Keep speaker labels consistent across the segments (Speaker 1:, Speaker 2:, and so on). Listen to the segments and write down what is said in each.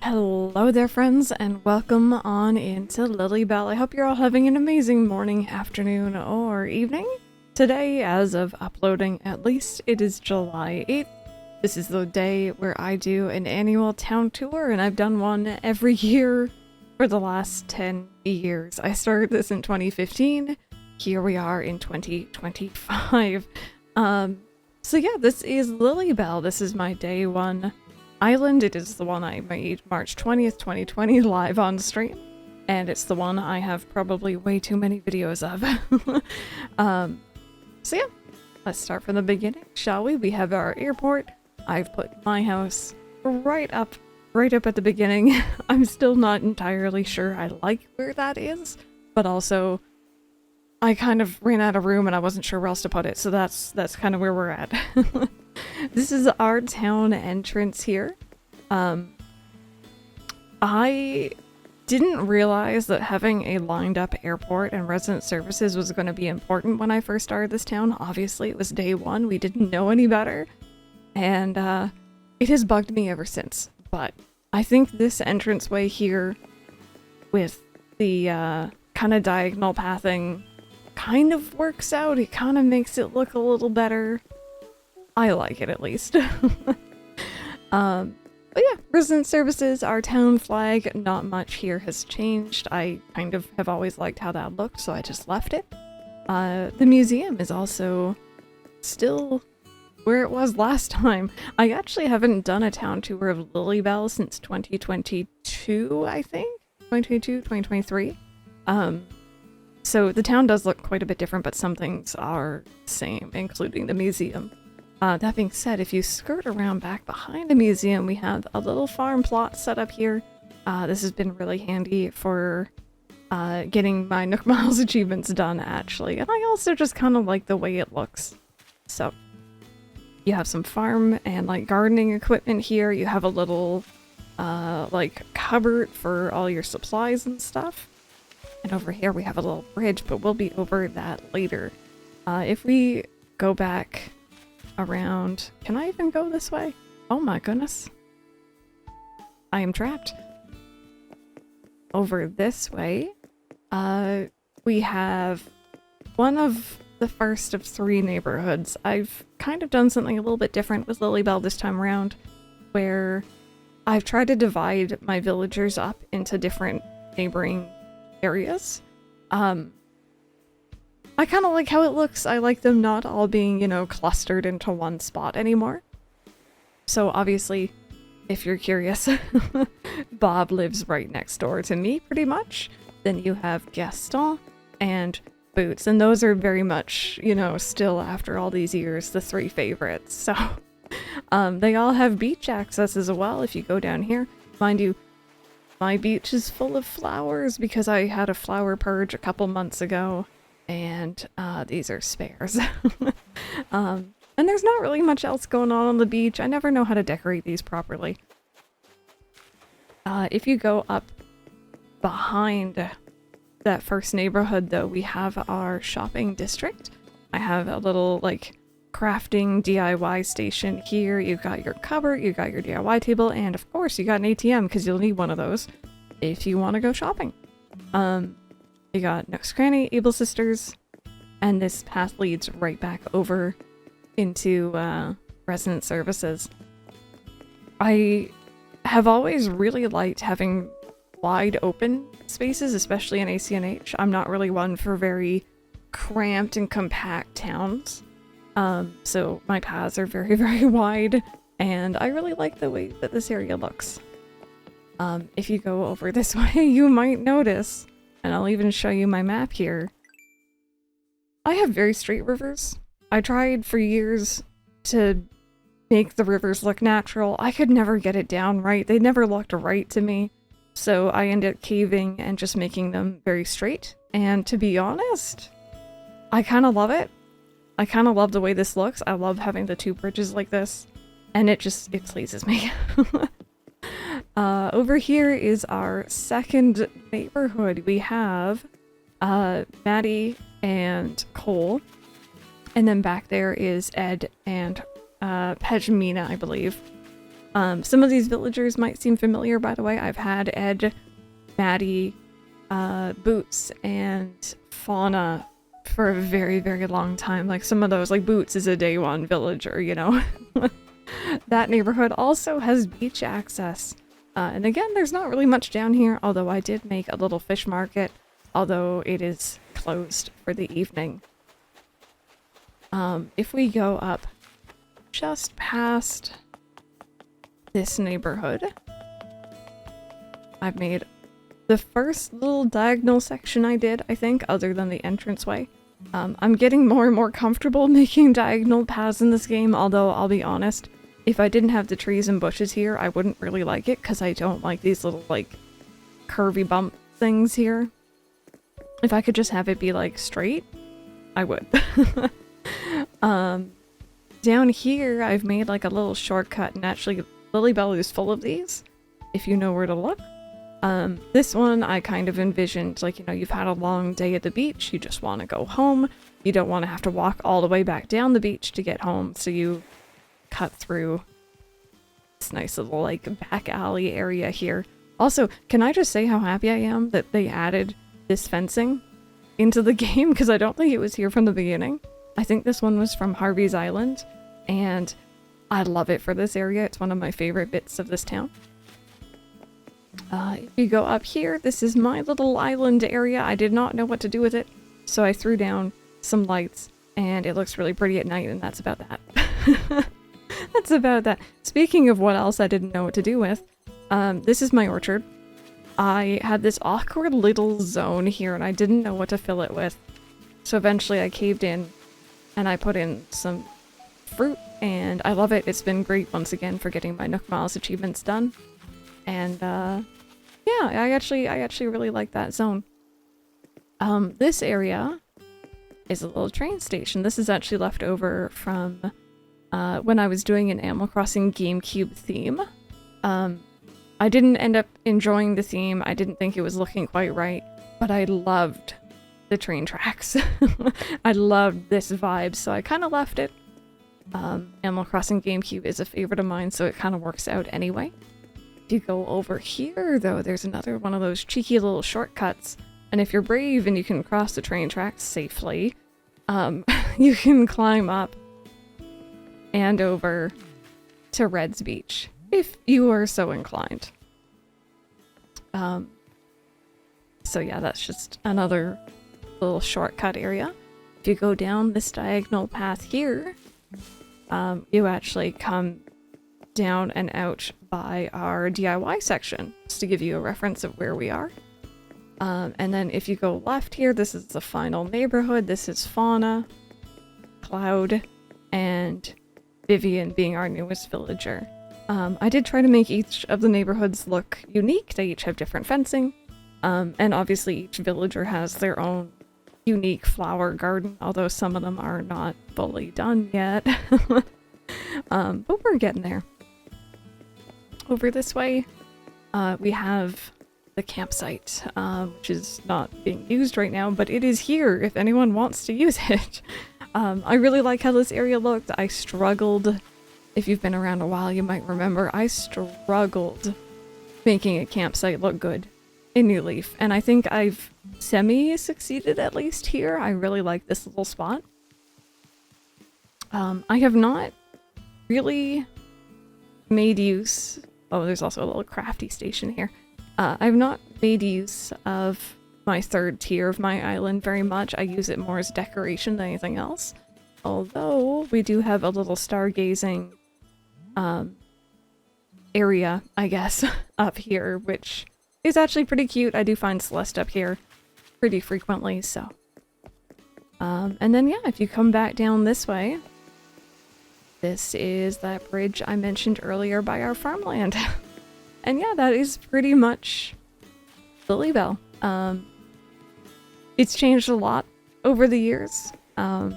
Speaker 1: Hello there, friends, and welcome on into Lilybelle. I hope you're all having an amazing morning, afternoon, or evening. Today, as of uploading at least, it is July 8th. This is the day where I do an annual town tour, and I've done one every year for the last 10 years. I started this in 2015. Here we are in 2025. So yeah, this is Lilybelle. This is my day one island. It is the one I made March 20th, 2020 live on stream, and it's the one I have probably way too many videos of. So yeah, let's start from the beginning, shall we? We have our airport. I've put my house right up at the beginning. I'm still not entirely sure I like where that is, but also I kind of ran out of room and I wasn't sure where else to put it, so that's kind of where we're at. This is our town entrance here. I didn't realize that having a lined up airport and resident services was going to be important when I first started this town. Obviously, it was day one. We didn't know any better. And it has bugged me ever since. But I think this entranceway here with the kind of diagonal pathing kind of works out. It kind of makes it look a little better. I like it, at least. But yeah, resident services, our town flag, not much here has changed. I kind of have always liked how that looked, so I just left it. The museum is also still where it was last time. I actually haven't done a town tour of Lilybelle since 2022, I think? 2022, 2023. So the town does look quite a bit different, but some things are the same, including the museum. That being said, if you skirt around back behind the museum, we have a little farm plot set up here. This has been really handy for getting my Nook Miles achievements done, actually. And I also just kind of like the way it looks. So, you have some farm and like gardening equipment here. You have a little like cupboard for all your supplies and stuff. And over here we have a little bridge, but we'll be over that later. If we go back around, can I even go this way? Oh my goodness. I am trapped. Over this way, we have one of the first of three neighborhoods. I've kind of done something a little bit different with Lilybelle this time around, where I've tried to divide my villagers up into different neighboring areas. I kind of like how it looks. I like them not all being, you know, clustered into one spot anymore. So obviously, if you're curious, Bob lives right next door to me, pretty much. Then you have Gaston and Boots, and those are very much, you know, still after all these years, the three favorites. So they all have beach access as well if you go down here. Mind you, my beach is full of flowers because I had a flower purge a couple months ago. And these are spares. And there's not really much else going on the beach. I never know how to decorate these properly. If you go up behind that first neighborhood, though, we have our shopping district. I have a little, like, crafting DIY station here. You've got your cupboard, you've got your DIY table, and of course you got an ATM, because you'll need one of those if you want to go shopping. You got Nook's Cranny, Able Sisters, and this path leads right back over into resident services. I have always really liked having wide open spaces, especially in ACNH. I'm not really one for very cramped and compact towns. So my paths are very, very wide, and I really like the way that this area looks. If you go over this way, you might notice, and I'll even show you my map here, I have very straight rivers. I tried for years to make the rivers look natural. I could never get it down right. They never looked right to me. So I ended up caving and just making them very straight. And to be honest, I kind of love it. I kind of love the way this looks. I love having the two bridges like this. And it pleases me. Over here is our second neighborhood. We have Maddie and Cole, and then back there is Ed and Pejmina, I believe. Some of these villagers might seem familiar, by the way. I've had Ed, Maddie, Boots, and Fauna for a very, very long time. Like, some of those, like, Boots is a day one villager, you know? That neighborhood also has beach access. And again, there's not really much down here, although I did make a little fish market, although it is closed for the evening. If we go up just past this neighborhood, I've made the first little diagonal section I did, I think, other than the entranceway. I'm getting more and more comfortable making diagonal paths in this game, although I'll be honest, if I didn't have the trees and bushes here, I wouldn't really like it, because I don't like these little, like, curvy bump things here. If I could just have it be, like, straight, I would. Down here, I've made, like, a little shortcut, and actually, Lilybelle is full of these, if you know where to look. This one, I kind of envisioned, like, you know, you've had a long day at the beach, you just want to go home, you don't want to have to walk all the way back down the beach to get home, so you cut through this nice little, like, back alley area here. Also, can I just say how happy I am that they added this fencing into the game, because I don't think it was here from the beginning. I think this one was from Harvey's Island, and I love it for this area. It's one of my favorite bits of this town. If you go up here, this is my little island area. I did not know what to do with it, so I threw down some lights, and it looks really pretty at night, and that's about that. That's about that. Speaking of what else I didn't know what to do with, this is my orchard. I had this awkward little zone here, and I didn't know what to fill it with. So eventually I caved in, and I put in some fruit, and I love it. It's been great once again for getting my Nook Miles achievements done. And yeah, I actually really like that zone. This area is a little train station. This is actually left over from when I was doing an Animal Crossing GameCube theme. I didn't end up enjoying the theme. I didn't think it was looking quite right, but I loved the train tracks. I loved this vibe, so I kind of left it. Animal Crossing GameCube is a favorite of mine, so it kind of works out anyway. If you go over here, though, there's another one of those cheeky little shortcuts, and if you're brave and you can cross the train tracks safely, you can climb up and over to Red's Beach, if you are so inclined. So yeah, that's just another little shortcut area. If you go down this diagonal path here, you actually come down and out by our DIY section, just to give you a reference of where we are. And then if you go left here, this is the final neighborhood. This is Fauna, Cloud, and Vivian being our newest villager. I did try to make each of the neighborhoods look unique. They each have different fencing. And obviously each villager has their own unique flower garden, although some of them are not fully done yet. But we're getting there. Over this way, we have the campsite, which is not being used right now, but it is here if anyone wants to use it. I really like how this area looked. I struggled, if you've been around a while, you might remember, I struggled making a campsite look good in New Leaf, and I think I've semi-succeeded at least here. I really like this little spot. I have not really made use... Oh, there's also a little crafty station here. I've not made use of my third tier of my island very much. I use it more as decoration than anything else. Although, we do have a little stargazing area, I guess, up here, which is actually pretty cute. I do find Celeste up here pretty frequently, so. And then, yeah, if you come back down this way, this is that bridge I mentioned earlier by our farmland. And yeah, that is pretty much Lilybelle. It's changed a lot over the years. And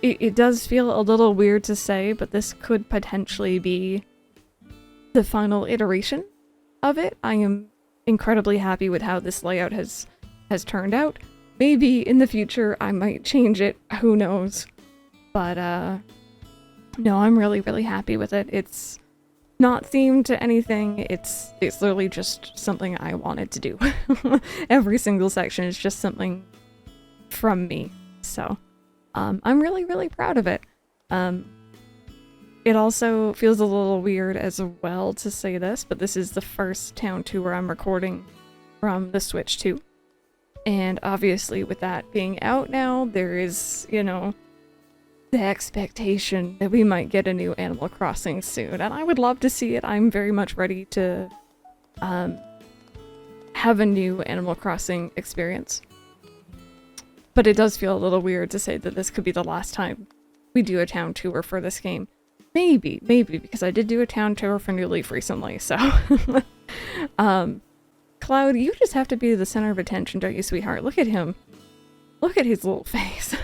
Speaker 1: it does feel a little weird to say, but this could potentially be the final iteration of it. I am incredibly happy with how this layout has turned out. Maybe in the future I might change it, who knows. But No, I'm really, really happy with it. It's not themed to anything. It's literally just something I wanted to do. Every single section is just something from me. So, I'm really, really proud of it. It also feels a little weird as well to say this, but this is the first town tour I'm recording from the Switch 2. And obviously with that being out now, there is, you know, the expectation that we might get a new Animal Crossing soon, and I would love to see it. I'm very much ready to have a new Animal Crossing experience. But it does feel a little weird to say that this could be the last time we do a town tour for this game. Maybe, because I did do a town tour for New Leaf recently, so... Cloud, you just have to be the center of attention, don't you, sweetheart? Look at him. Look at his little face.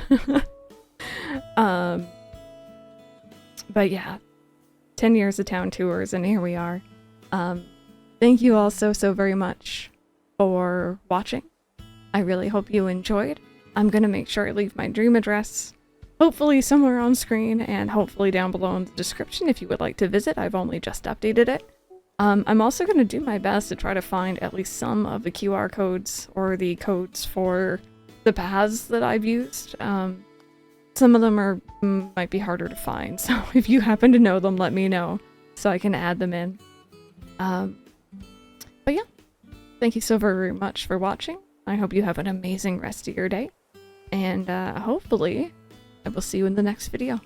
Speaker 1: But yeah, 10 years of town tours, and here we are. Thank you all so very much for watching. I really hope you enjoyed. I'm gonna make sure I leave my dream address, hopefully somewhere on screen, and hopefully down below in the description if you would like to visit. I've only just updated it. I'm also gonna do my best to try to find at least some of the QR codes or the codes for the paths that I've used. Some of them might be harder to find, so if you happen to know them, let me know so I can add them in. But yeah, thank you so very much for watching. I hope you have an amazing rest of your day, and hopefully I will see you in the next video.